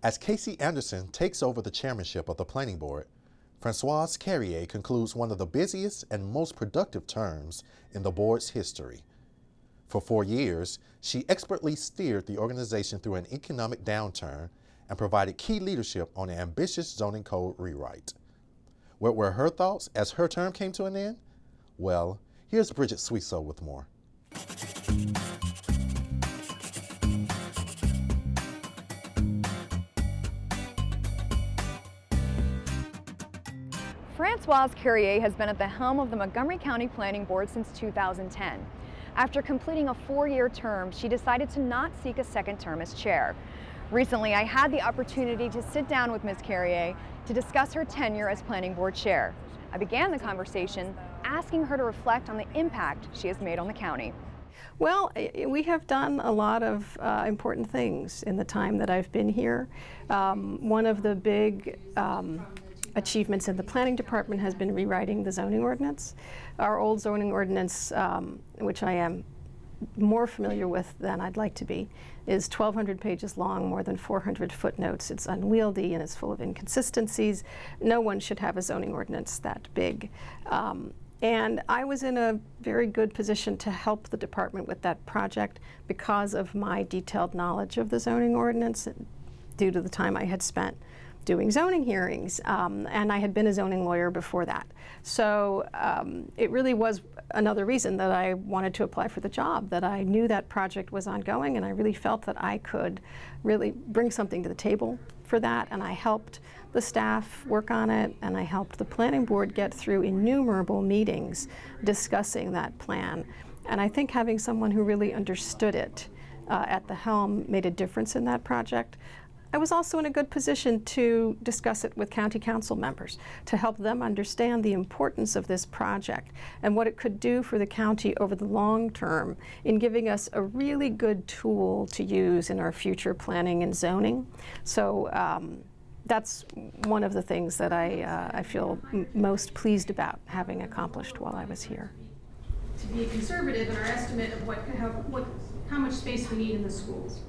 As Casey Anderson takes over the chairmanship of the Planning Board, Françoise Carrier concludes one of the busiest and most productive terms in the board's history. For 4 years, she expertly steered the organization through an economic downturn and provided key leadership on an ambitious zoning code rewrite. What were her thoughts as her term came to an end? Well, here's Bridget Suiso with more. Françoise Carrier has been at the helm of the Montgomery County Planning Board since 2010. After completing a 4-year term, she decided to not seek a second term as chair. Recently, I had the opportunity to sit down with Ms. Carrier to discuss her tenure as Planning Board chair. I began the conversation asking her to reflect on the impact she has made on the county. Well, we have done a lot of important things in the time that I've been here. One of the big achievements in the planning department has been rewriting the zoning ordinance. Our old zoning ordinance, which I am more familiar with than I'd like to be, is 1,200 pages long, more than 400 footnotes. It's unwieldy and it's full of inconsistencies. No one should have a zoning ordinance that big. And I was in a very good position to help the department with that project because of my detailed knowledge of the zoning ordinance due to the time I had spent doing zoning hearings, and I had been a zoning lawyer before that. So it really was another reason that I wanted to apply for the job, that I knew that project was ongoing and I really felt that I could really bring something to the table for that, and I helped the staff work on it, and I helped the planning board get through innumerable meetings discussing that plan. And I think having someone who really understood it at the helm made a difference in that project. I was also in a good position to discuss it with county council members to help them understand the importance of this project and what it could do for the county over the long term in giving us a really good tool to use in our future planning and zoning. So that's one of the things that I feel most pleased about having accomplished while I was here. To be conservative in our estimate of how much space we need in the schools.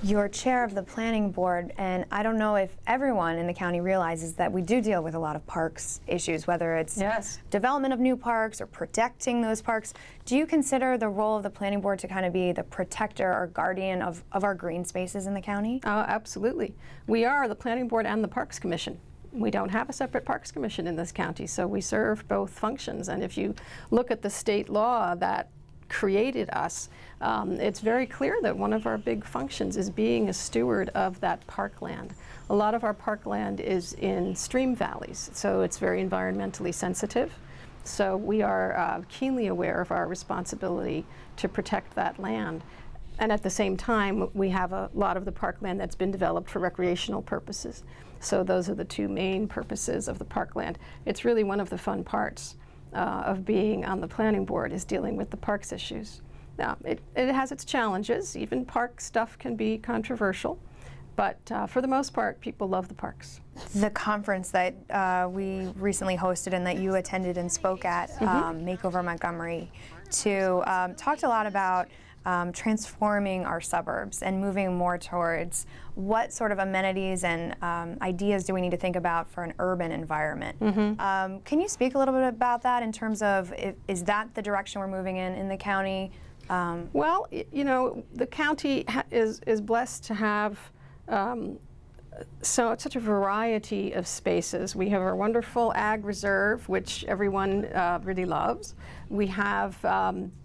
You're chair of the planning board, and I don't know if everyone in the county realizes that we do deal with a lot of parks issues, whether it's development of new parks or protecting those parks. Do you consider the role of the planning board to kind of be the protector or guardian of our green spaces in the county? Absolutely. We are the planning board and the Parks Commission. We don't have a separate Parks Commission in this county, so we serve both functions. And if you look at the state law that created us, it's very clear that one of our big functions is being a steward of that parkland. A lot of our parkland is in stream valleys, so it's very environmentally sensitive. So we are keenly aware of our responsibility to protect that land. And at the same time, we have a lot of the parkland that's been developed for recreational purposes. So those are the two main purposes of the parkland. It's really one of the fun parts of being on the planning board is dealing with the parks issues. Now, it has its challenges. Even park stuff can be controversial, but for the most part, people love the parks. The conference that we recently hosted and that you attended and spoke at, Makeover Montgomery, talked a lot about transforming our suburbs and moving more towards what sort of amenities and ideas do we need to think about for an urban environment. Can you speak a little bit about that in terms of, is that the direction we're moving in the county? Well, you know, the county is blessed to have such a variety of spaces. We have our wonderful ag reserve, which everyone really loves. We have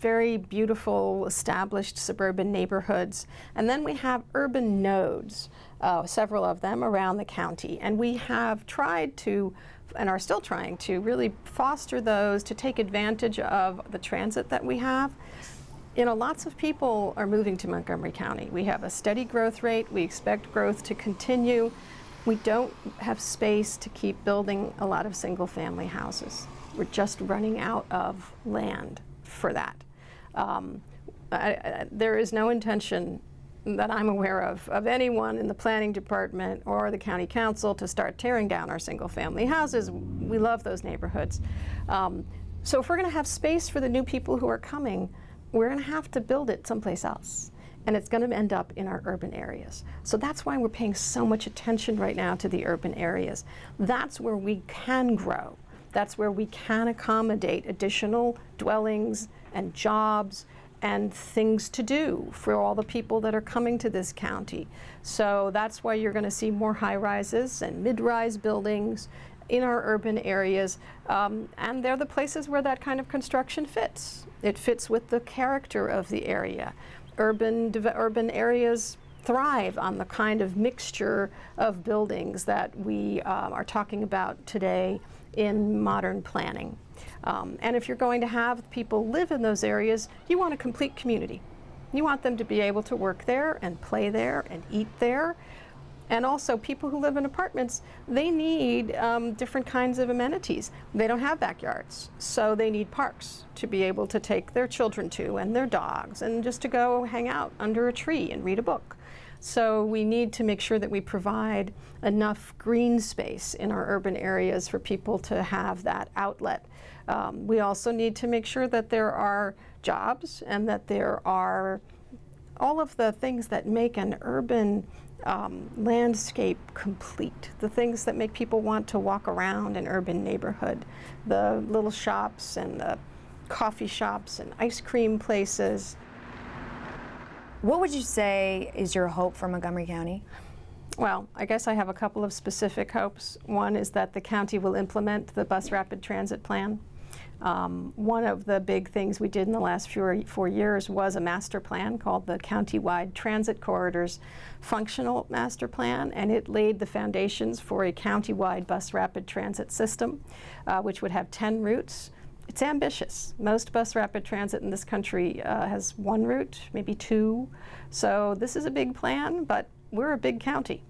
very beautiful established suburban neighborhoods. And then we have urban nodes, several of them around the county. And we have tried to, and are still trying to, really foster those to take advantage of the transit that we have. You know, lots of people are moving to Montgomery County. We have a steady growth rate. We expect growth to continue. We don't have space to keep building a lot of single-family houses. We're just running out of land for that. There is no intention that I'm aware of anyone in the planning department or the county council to start tearing down our single-family houses. We love those neighborhoods. So if we're going to have space for the new people who are coming, we're going to have to build it someplace else. and it's going to end up in our urban areas. So that's why we're paying so much attention right now to the urban areas. That's where we can grow. That's where we can accommodate additional dwellings and jobs and things to do for all the people that are coming to this county. So that's why you're going to see more high-rises and mid-rise buildings in our urban areas, and they're the places where that kind of construction fits. It fits with the character of the area. Urban areas thrive on the kind of mixture of buildings that we are talking about today in modern planning. And if you're going to have people live in those areas, you want a complete community. You want them to be able to work there and play there and eat there. And also, people who live in apartments, they need different kinds of amenities. They don't have backyards, so they need parks to be able to take their children to and their dogs and just to go hang out under a tree and read a book. So we need to make sure that we provide enough green space in our urban areas for people to have that outlet. We also need to make sure that there are jobs and that there are all of the things that make an urban landscape complete, the things that make people want to walk around an urban neighborhood, the little shops and the coffee shops and ice cream places. What would you say is your hope for Montgomery County? Well, I guess I have a couple of specific hopes. One is that the county will implement the bus rapid transit plan. One of the big things we did in the last 4 years was a master plan called the Countywide Transit Corridors Functional Master Plan, and it laid the foundations for a countywide bus rapid transit system, which would have 10 routes. It's ambitious. Most bus rapid transit in this country has 1 route, maybe 2. So this is a big plan, but we're a big county.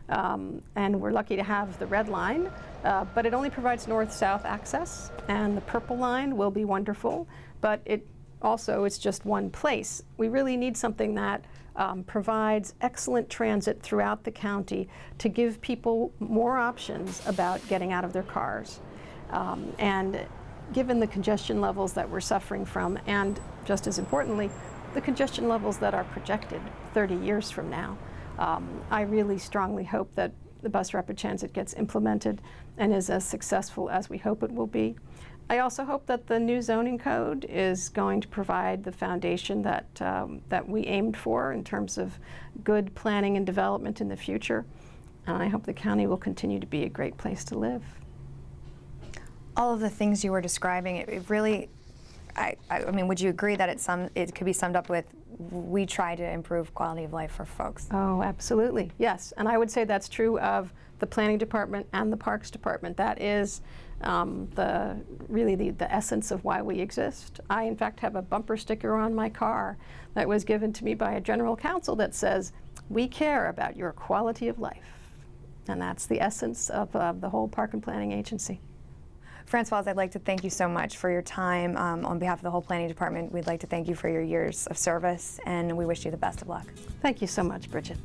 And we're lucky to have the red line, but it only provides north-south access, and the purple line will be wonderful, but it's just one place. We really need something that provides excellent transit throughout the county to give people more options about getting out of their cars. And given the congestion levels that we're suffering from, and just as importantly, the congestion levels that are projected 30 years from now, I really strongly hope that the bus rapid transit gets implemented and is as successful as we hope it will be. I also hope that the new zoning code is going to provide the foundation that we aimed for in terms of good planning and development in the future. And I hope the county will continue to be a great place to live. All of the things you were describing, it really, I mean, would you agree that it could be summed up with, we try to improve quality of life for folks? Oh, absolutely, yes. And I would say that's true of the Planning Department and the Parks Department. That is really the essence of why we exist. I, in fact, have a bumper sticker on my car that was given to me by a general counsel that says, "We care about your quality of life." And that's the essence of the whole Park and Planning Agency. Françoise, I'd like to thank you so much for your time. On behalf of the whole Planning Department, we'd like to thank you for your years of service, and we wish you the best of luck. Thank you so much, Bridget.